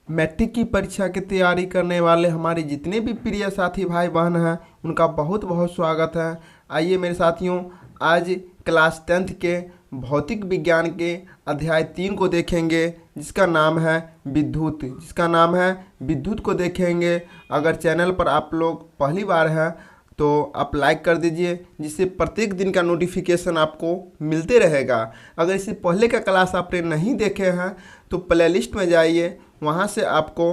Matric की परीक्षा की तैयारी करने वाले हमारे जितने भी प्रिय साथी भाई बहन हैं उनका बहुत बहुत स्वागत है। आइए मेरे साथियों, आज क्लास 10th के भौतिक विज्ञान के अध्याय 3 को देखेंगे, जिसका नाम है विद्युत को देखेंगे। अगर चैनल पर आप लोग पहली बार हैं तो आप लाइक कर दीजिए, जिससे प्रत्येक दिन का नोटिफिकेशन आपको मिलते रहेगा। अगर इससे पहले का क्लास आपने नहीं देखे हैं तो प्लेलिस्ट में जाइए, वहाँ से आपको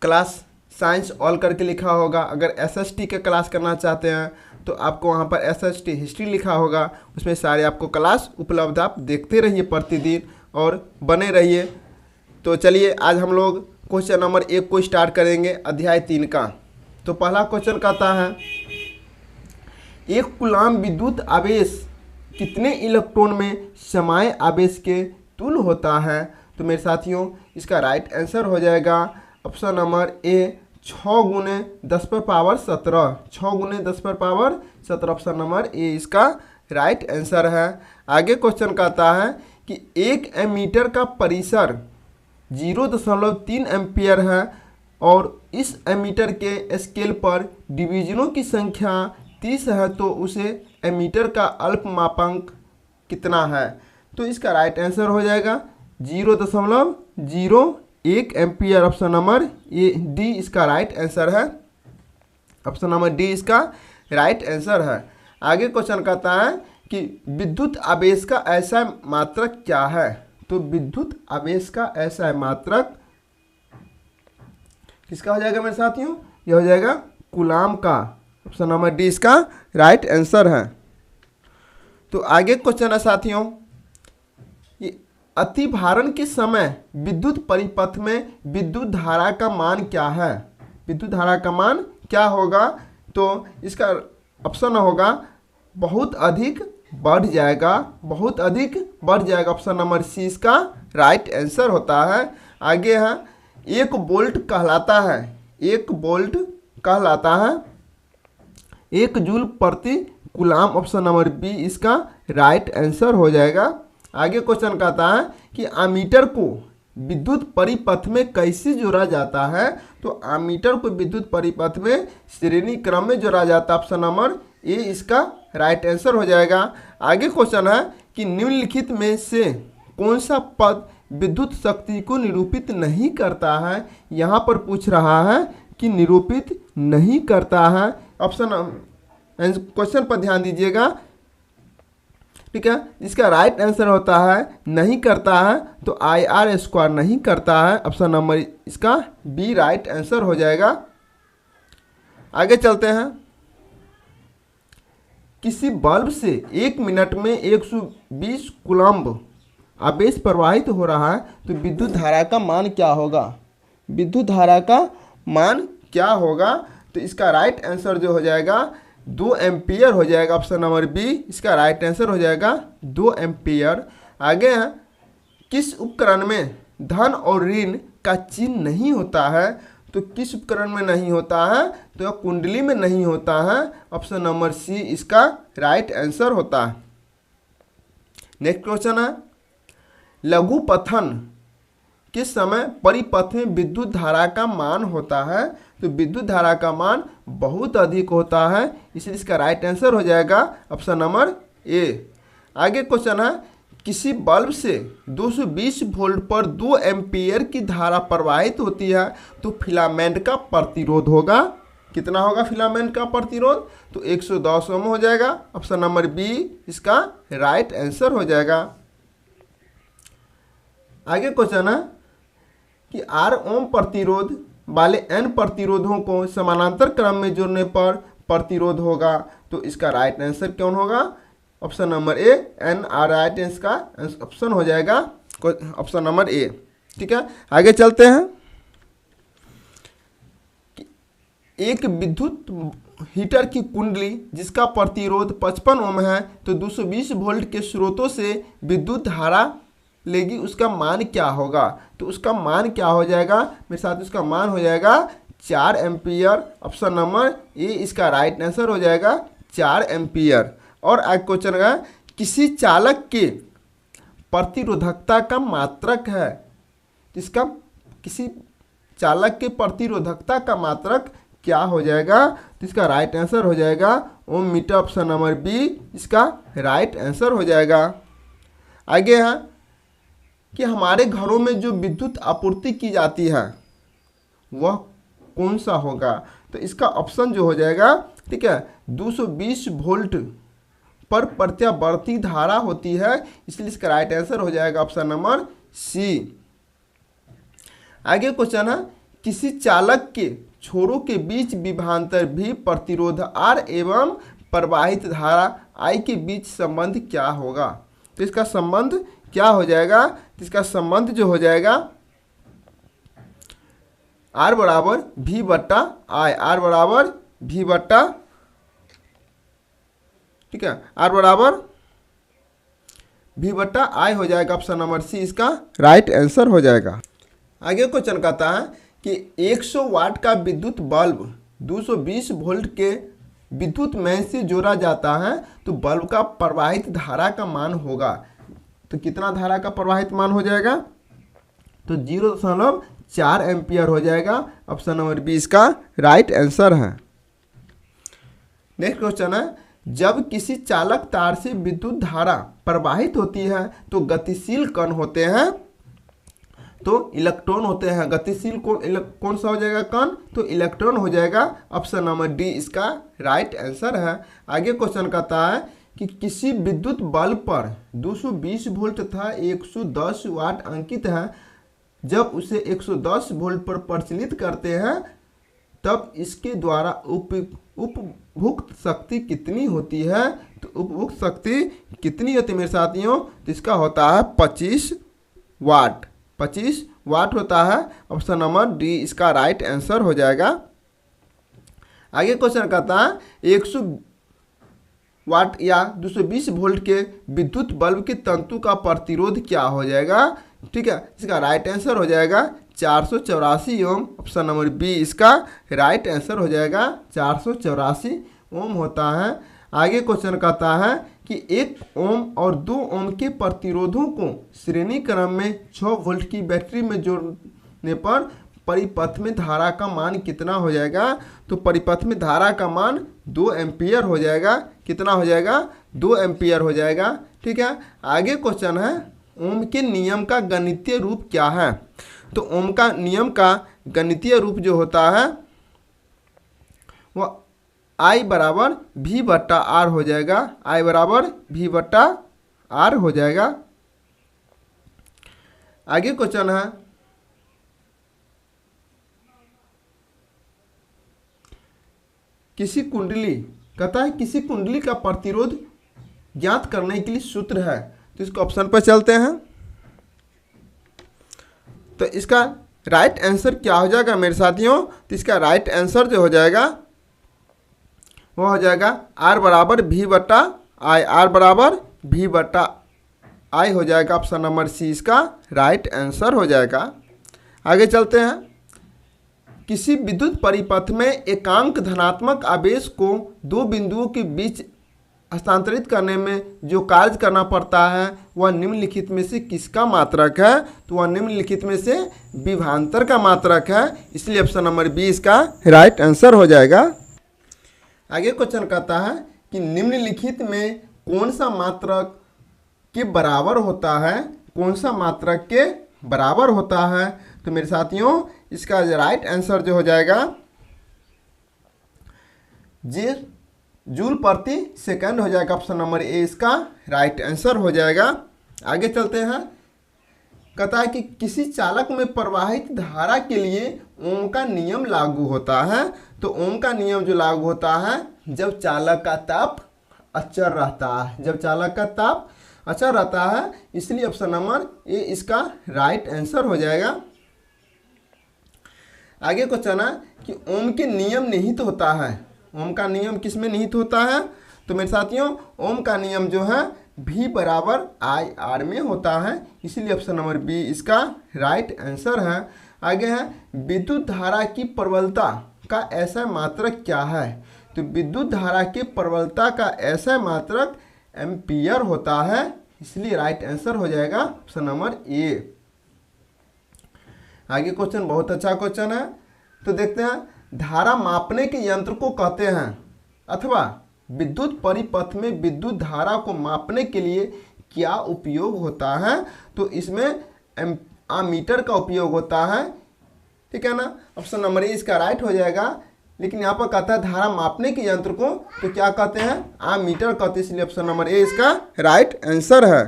क्लास साइंस ऑल करके लिखा होगा। अगर एसएसटी का क्लास करना चाहते हैं तो आपको वहाँ पर एसएसटी हिस्ट्री लिखा होगा, उसमें सारे आपको क्लास उपलब्ध। आप देखते रहिए प्रतिदिन और बने रहिए। तो चलिए आज हम लोग क्वेश्चन नंबर 1 को स्टार्ट करेंगे, अध्याय 3 का। तो पहला क्वेश्चन कहता है, एक कूलाम विद्युत आवेश कितने इलेक्ट्रॉन में समाय आवेश के तुल्य होता है? तो मेरे साथियों, इसका राइट आंसर हो जाएगा ऑप्शन नंबर ए, 6 गुने 10 पर पावर 17। 6 गुने 10 पर पावर 17, ऑप्शन नंबर ए इसका राइट आंसर है। आगे क्वेश्चन कहता है कि 1 एमीटर का परिसर 0.3 एम्पियर है और इस एमीटर के स्केल पर डिवीजनों की संख्या 30 है, तो उसे एमीटर का अल्पमापांक कितना है? तो इसका राइट आंसर हो जाएगा 0.01 ampere, option number A D इसका राइट आंसर है। ऑप्शन नंबर डी इसका राइट आंसर है। आगे क्वेश्चन कहता है कि विद्युत आवेश का ऐसा मात्रक क्या है? तो विद्युत आवेश का ऐसा मात्रक किसका हो जाएगा मेरे साथियों? यह हो जाएगा कूलाम का। ऑप्शन नंबर डी इसका राइट आंसर है। तो आगे क्वेश्चन है साथियों, ये अतिभारण के समय विद्युत परिपथ में विद्युत धारा का मान क्या है? विद्युत धारा का मान क्या होगा? तो इसका ऑप्शन होगा बहुत अधिक बढ़ जाएगा, बहुत अधिक बढ़ जाएगा। ऑप्शन नंबर सी इसका राइट आंसर होता है। आगे है, 1 वोल्ट कहलाता है, 1 वोल्ट कहलाता है 1 जूल प्रति कूलाम। ऑप्शन नंबर बी इसका राइट आंसर हो जाएगा। आगे क्वेश्चन कहता है कि अमीटर को विद्युत परिपथ में कैसे जोड़ा जाता है? तो अमीटर को विद्युत परिपथ में श्रेणी क्रम में जोड़ा जाता है। ऑप्शन नंबर ए इसका राइट आंसर हो जाएगा। आगे क्वेश्चन है कि निम्नलिखित में से कौन सा पद विद्युत शक्ति को निरूपित नहीं करता है? यहाँ पर पूछ रहा है कि निरूपित नहीं करता है। ऑप्शन क्वेश्चन पर ध्यान दीजिएगा, ठीक है। इसका राइट आंसर होता है नहीं करता है, तो IR² नहीं करता है। ऑप्शन नंबर इसका बी राइट आंसर हो जाएगा। आगे चलते हैं, किसी बल्ब से 1 मिनट में 120 कूलम्ब आवेश प्रवाहित हो रहा है, तो विद्युत धारा का मान क्या होगा? विद्युत धारा का मान क्या होगा? तो इसका राइट आंसर जो हो जाएगा 2 एम्पियर हो जाएगा। ऑप्शन नंबर बी इसका राइट आंसर हो जाएगा 2 एम्पियर। आगे है, किस उपकरण में धन और ऋण का चिन्ह नहीं होता है? तो किस उपकरण में नहीं होता है? तो कुंडली में नहीं होता है। ऑप्शन नंबर सी इसका राइट आंसर होता है। नेक्स्ट क्वेश्चन है, लघु पथन के समय परिपथ में विद्युत धारा का मान होता है, तो विद्युत धारा का मान बहुत अधिक होता है, इसलिए इसका राइट आंसर हो जाएगा ऑप्शन नंबर ए। आगे क्वेश्चन है, किसी बल्ब से 220 वोल्ट पर 2 एम्पियर की धारा प्रवाहित होती है, तो फिलामेंट का प्रतिरोध होगा कितना? होगा फिलामेंट का प्रतिरोध? तो 110 ओम हो जाएगा। ऑप्शन नंबर बी इसका राइट आंसर हो जाएगा। आगे क्वेश्चन है कि R ओम प्रतिरोध वाले n प्रतिरोधों को समानांतर क्रम में जोड़ने पर प्रतिरोध होगा, तो इसका राइट आंसर कौन होगा? Option number A NR right इसका ऑप्शन हो जाएगा ऑप्शन नंबर ए, ठीक है। आगे चलते हैं, एक विद्युत हीटर की कुंडली जिसका प्रतिरोध 55 ओम है, तो 220 वोल्ट के स्रोतों से विद्युत धारा लेगी, उसका मान क्या होगा? तो उसका मान क्या हो जाएगा मेरे साथ? उसका मान हो जाएगा 4 एम्पियर। ऑप्शन नंबर ए इसका राइट आंसर हो जाएगा 4 एम्पियर। और आगे क्वेश्चन है, किसी चालक के प्रतिरोधकता का मात्रक है, इसका किसी चालक के प्रतिरोधकता का मात्रक क्या हो जाएगा? तो इसका राइट आंसर हो जाएगा ओम मीटर, ऑप्शन नंबर बी इसका राइट आंसर हो जाएगा। आगे है कि हमारे घरों में जो विद्युत आपूर्ति की जाती है वह कौन सा होगा? तो इसका ऑप्शन जो हो जाएगा, ठीक है, 220 वोल्ट पर प्रत्यावर्ती धारा होती है, इसलिए इसका राइट आंसर हो जाएगा ऑप्शन नंबर सी। आगे क्वेश्चन है, किसी चालक के छोरों के बीच विभवांतर भी प्रतिरोध R एवं प्रवाहित धारा I के बीच संबंध क्या होगा? तो इसका संबंध क्या हो जाएगा? तो इसका संबंध जो हो जाएगा R बराबर V बट्टा I, R बराबर V बट्टा, ठीक है, R बराबर V बट्टा I हो जाएगा, ऑप्शन नंबर सी इसका राइट आंसर हो जाएगा। आगे क्वेश्चन कहता है कि 100 वाट का विद्युत बल्ब 220 वोल्ट के विद्युत मैन से जोड़ा जाता है, तो बल्ब का प्रवाहित धारा का मान होगा। तो कितना धारा का प्रवाहित मान हो जाएगा? तो 0.4 एम्पियर हो जाएगा, ऑप्शन नंबर बी इसका राइट आंसर है। नेक्स्ट क्वेश्चन है, जब किसी चालक तार से विद्युत धारा प्रवाहित होती है तो गतिशील कण होते हैं, तो इलेक्ट्रॉन होते हैं। गतिशील कौन सा हो जाएगा कण? तो इलेक्ट्रॉन हो जाएगा, ऑप्शन नंबर डी इसका राइट आंसर है। आगे क्वेश्चन कहता है कि किसी विद्युत बल्ब पर 220 वोल्ट तथा 110 वाट अंकित है, जब उसे 110 वोल्ट पर प्रचलित करते हैं तब इसके द्वारा उपभुक्त शक्ति कितनी होती है? तो उपभुक्त शक्ति कितनी होती है मेरे साथियों? तो इसका होता है 25 वाट, 25 वाट होता है, ऑप्शन नंबर डी इसका राइट आंसर हो जाएगा। आगे क्वेश्चन कहता है 100 वाट या 220 वोल्ट के विद्युत बल्ब के तंतु का प्रतिरोध क्या हो जाएगा? ठीक है, इसका राइट आंसर हो जाएगा 484 ओम, ऑप्शन नंबर बी इसका राइट आंसर हो जाएगा, 484 ओम होता है। आगे क्वेश्चन कहता है कि 1 ओम और 2 ओम के प्रतिरोधों को श्रेणी क्रम में 6 वोल्ट की बैटरी में जोड़ने पर परिपथ में धारा का मान कितना हो जाएगा? तो परिपथ में धारा का मान 2 एम्पियर हो जाएगा। कितना हो जाएगा? 2 एम्पियर हो जाएगा। ठीक है, आगे क्वेश्चन है ओम के नियम का गणितीय रूप क्या है? तो ओम का नियम का गणितीय रूप जो होता है वह I बराबर V बट्टा R हो जाएगा। I बराबर V बट्टा R हो जाएगा। आगे क्वेश्चन है किसी कुंडली, कहता है किसी कुंडली का प्रतिरोध ज्ञात करने के लिए सूत्र है। तो इसको ऑप्शन पर चलते हैं। तो इसका राइट आंसर क्या हो जाएगा मेरे साथियों? तो इसका राइट आंसर जो हो जाएगा वो हो जाएगा R बराबर V बट्टा I, R बराबर V बट्टा I हो जाएगा, ऑप्शन नंबर सी इसका राइट आंसर हो जाएगा। आगे चलते हैं, किसी विद्युत परिपथ में एकांक धनात्मक आवेश को 2 बिंदुओं के बीच हस्तांतरित करने में जो कार्य करना पड़ता है वह निम्नलिखित में से किसका मात्रक है? तो वह निम्नलिखित में से विभवांतर का मात्रक है, इसलिए ऑप्शन नंबर बी इसका राइट आंसर हो जाएगा। आगे क्वेश्चन कहता है कि निम्नलिखित में कौन सा मात्रक के बराबर होता है? कौन सा मात्रक के बराबर होता है? तो मेरे साथियों इसका राइट आंसर जो हो जाएगा जे जूल प्रति सेकंड हो जाएगा, ऑप्शन नंबर ए इसका राइट आंसर हो जाएगा। आगे चलते हैं, कहता है कि किसी चालक में प्रवाहित धारा के लिए ओम का नियम लागू होता है। तो ओम का नियम जो लागू होता है जब चालक का ताप अचर रहता है, जब चालक का ताप अचर रहता है, इसलिए ऑप्शन नंबर ए इसका राइट आंसर हो जाएगा। आगे क्वेश्चन है कि ओम के नियम निहित होता है। ओम का नियम किस में निहित होता है? तो मेरे साथियों ओम का नियम जो है V बराबर I R में होता है, इसीलिए ऑप्शन नंबर बी इसका राइट आंसर है। आगे है विद्युत धारा की प्रबलता का ऐसा मात्रक क्या है? तो विद्युत धारा की प्रबलता का ऐसा मात्रक एम्पियर होता है, इसलिए राइट आंसर हो जाएगा ऑप्शन नंबर ए। आगे क्वेश्चन बहुत अच्छा क्वेश्चन है। तो देखते हैं, धारा मापने के यंत्र को कहते हैं अथवा विद्युत परिपथ में विद्युत धारा को मापने के लिए क्या उपयोग होता है? तो इसमें एमीटर का उपयोग होता है, ठीक है ना। ऑप्शन नंबर ए इसका राइट हो जाएगा। लेकिन यहाँ पर कहता है धारा मापने के यंत्र को तो क्या कहते हैं? एमीटर कहते हैं, इसलिए ऑप्शन नंबर ए इसका राइट आंसर है।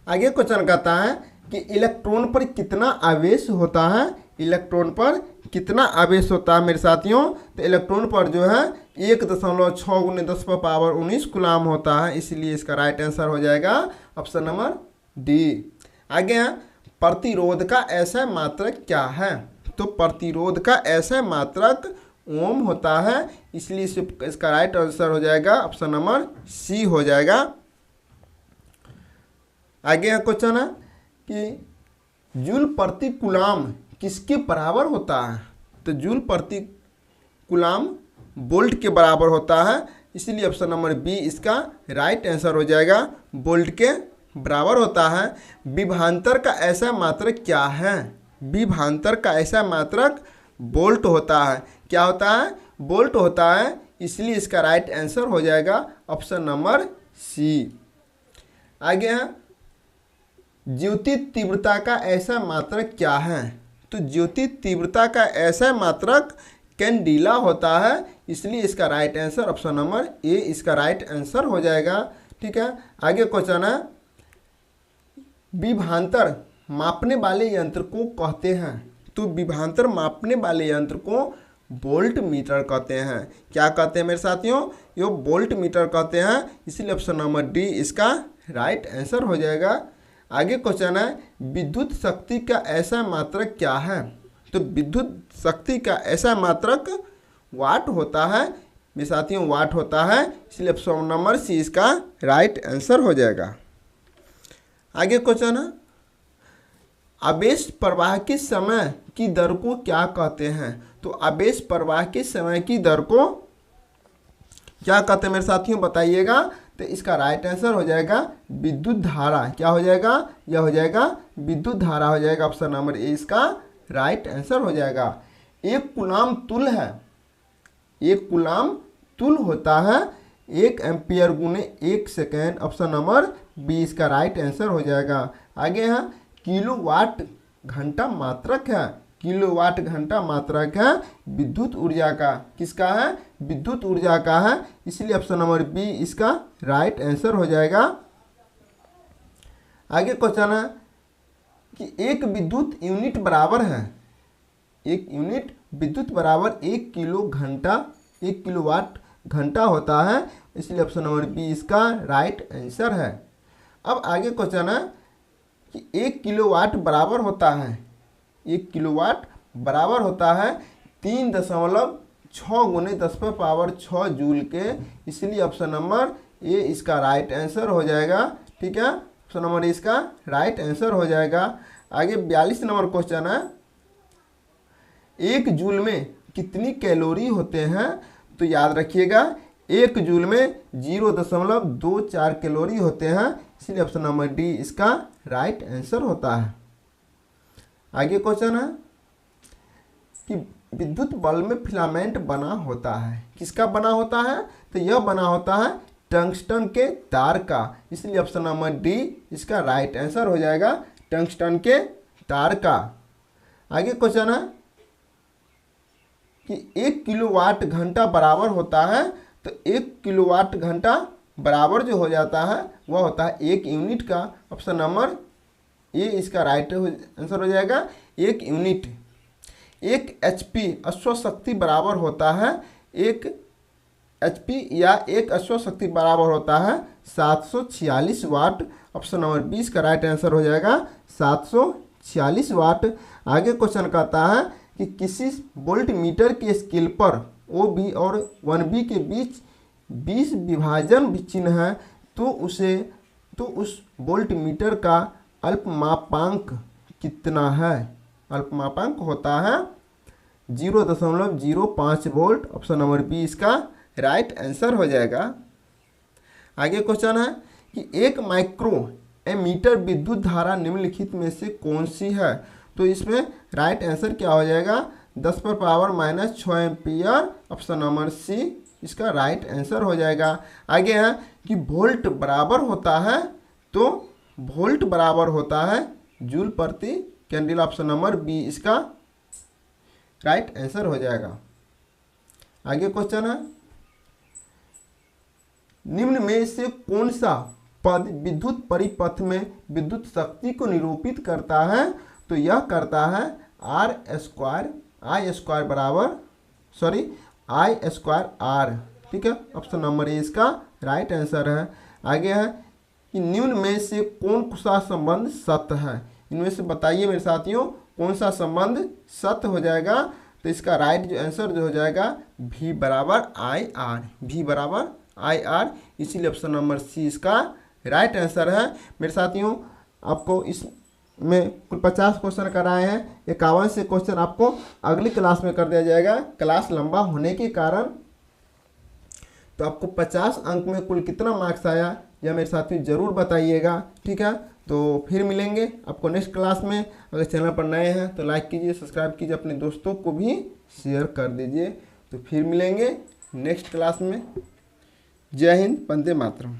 आगे क्वेश्चन कहता है कि इलेक्ट्रॉन पर कितना आवेश होता है? इलेक्ट्रॉन पर कितना आवेश होता है मेरे साथियों? तो इलेक्ट्रॉन पर जो है 1.6 × 10⁻19 कूलाम होता है, इसलिए इसका राइट आंसर हो जाएगा ऑप्शन नंबर डी। आगे है, प्रतिरोध का ऐसा मात्रक क्या है? तो प्रतिरोध का ऐसा मात्रक ओम होता है, इसलिए इसका राइट आंसर हो जाएगा ऑप्शन नंबर सी हो जाएगा। आगे है क्वेश्चन है कि जूल प्रति कूलाम किसके बराबर होता है? तो जूल प्रति कूलाम वोल्ट के बराबर होता है, इसलिए ऑप्शन नंबर बी इसका राइट आंसर हो जाएगा, वोल्ट के बराबर होता है। विभवांतर का ऐसा मात्रक क्या है? विभवांतर का ऐसा मात्रक वोल्ट होता है। क्या होता है? वोल्ट होता है, इसलिए इसका राइट आंसर हो जाएगा ऑप्शन नंबर सी। आगे है, ज्योति तीव्रता का ऐसा मात्रक क्या है? तो ज्योति तीव्रता का ऐसा मात्रक कैंडिला होता है, इसलिए इसका right answer option number A इसका राइट आंसर हो जाएगा, ठीक है। आगे क्वेश्चन है, विभवांतर मापने वाले यंत्र को कहते हैं? तो विभवांतर मापने वाले यंत्र को वोल्ट मीटर कहते हैं। क्या कहते हैं मेरे साथियों? ये वोल्ट मीटर कहते हैं, इसलिए ऑप्शन नंबर डी इसका राइट आंसर हो जाएगा। आगे क्वेश्चन है, विद्युत शक्ति का ऐसा मात्रक क्या है? तो विद्युत शक्ति का ऐसा मात्रक वाट होता है मेरे साथियों, वाट होता है, इसलिए ऑप्शन नंबर सी इसका राइट आंसर हो जाएगा। आगे क्वेश्चन है, आवेश प्रवाह के समय की दर को क्या कहते हैं? तो आवेश प्रवाह के समय की दर को क्या कहते हैं मेरे साथियों, बताइएगा। तो इसका राइट आंसर हो जाएगा विद्युत धारा। क्या हो जाएगा? यह हो जाएगा विद्युत धारा हो जाएगा, ऑप्शन नंबर ए इसका राइट आंसर हो जाएगा। एक कूलाम तुल है, एक कूलाम तुल होता है 1 ampere × 1 second, option number B इसका राइट आंसर हो जाएगा। आगे है, किलोवाट घंटा मात्रक है, किलोवाट घंटा मात्रक है विद्युत ऊर्जा का। किसका है? विद्युत ऊर्जा का है, इसलिए ऑप्शन नंबर बी इसका राइट आंसर हो जाएगा। आगे क्वेश्चन है कि एक विद्युत यूनिट बराबर है, एक यूनिट विद्युत बराबर 1 किलो घंटा, 1 किलोवाट घंटा होता है, इसलिए ऑप्शन नंबर बी इसका राइट आंसर है। अब आगे क्वेश्चन है कि 1 किलोवाट बराबर होता है, 1 किलोवाट बराबर होता है 3.6 × 10⁻6 जूल के, इसलिए ऑप्शन नंबर ए इसका राइट आंसर हो जाएगा, ठीक है। ऑप्शन नंबर ए इसका राइट आंसर हो जाएगा। आगे 42 नंबर क्वेश्चन है, 1 जूल में कितनी कैलोरी होते हैं? तो याद रखिएगा 1 जूल में 0.24 कैलोरी होते हैं, इसलिए ऑप्शन नंबर डी इसका राइट आंसर होता है। आगे क्वेश्चन है कि विद्युत बल्ब में फिलामेंट बना होता है, किसका बना होता है? तो यह बना होता है टंगस्टन के तार का, इसलिए ऑप्शन नंबर डी इसका राइट आंसर हो जाएगा, टंगस्टन के तार का। आगे क्वेश्चन है कि 1 किलोवाट घंटा बराबर होता है, तो 1 किलोवाट घंटा बराबर जो हो जाता है वह होता है 1 यूनिट का, ऑप्शन नंबर ए इसका राइट आंसर हो जाएगा। 1 यूनिट 1 HP अश्व शक्ति बराबर होता है, 1 HP या 1 अश्व शक्ति बराबर होता है 746 वाट, ऑप्शन नंबर 20 का राइट आंसर हो जाएगा 746 वाट। आगे क्वेश्चन कहता है कि किसी वोल्ट मीटर के स्केल पर OB और 1B के बीच 20 विभाजन चिन्ह है, तो उस वोल्ट मीटर का अल्पमापांक कितना है? अल्पमापांक होता है 0.05 वोल्ट, ऑप्शन नंबर बी इसका राइट आंसर हो जाएगा। आगे क्वेश्चन है कि 1 माइक्रो एमीटर विद्युत धारा निम्नलिखित में से कौन सी है? तो इसमें राइट आंसर क्या हो जाएगा 10 पर power minus 6 ampere, option number C इसका राइट आंसर हो जाएगा। आगे है कि वोल्ट बराबर होता है, तो वोल्ट बराबर होता है जूल प्रति कैंडल, ऑप्शन नंबर बी इसका राइट आंसर हो जाएगा। आगे क्वेश्चन है निम्न में से कौन सा पद विद्युत परिपथ में विद्युत शक्ति को निरूपित करता है, तो यह करता है आर स्क्वायर आई स्क्वायर बराबर आई स्क्वायर आर, ठीक है, ऑप्शन नंबर ए इसका राइट आंसर है। आगे है कि निम्न में से कौन सा संबंध सत्य है, इनमें से बताइए मेरे साथियों कौन सा संबंध सत्य हो जाएगा, तो इसका राइट जो आंसर जो हो जाएगा V बराबर आई आर, V बराबर आई आर, इसीलिए ऑप्शन नंबर सी इसका राइट आंसर है। मेरे साथियों आपको इसमें कुल 50 क्वेश्चन कराए हैं, 51 से क्वेश्चन आपको अगली क्लास में कर दिया जाएगा, क्लास लंबा होने के कारण। तो आपको 50 अंक में कुल कितना मार्क्स आया यह मेरे साथियों जरूर बताइएगा, ठीक है। तो फिर मिलेंगे आपको नेक्स्ट क्लास में। अगर चैनल पर नए हैं तो लाइक कीजिए, सब्सक्राइब कीजिए, अपने दोस्तों को भी शेयर कर दीजिए। तो फिर मिलेंगे नेक्स्ट क्लास में। जय हिंद, वंदे मातरम।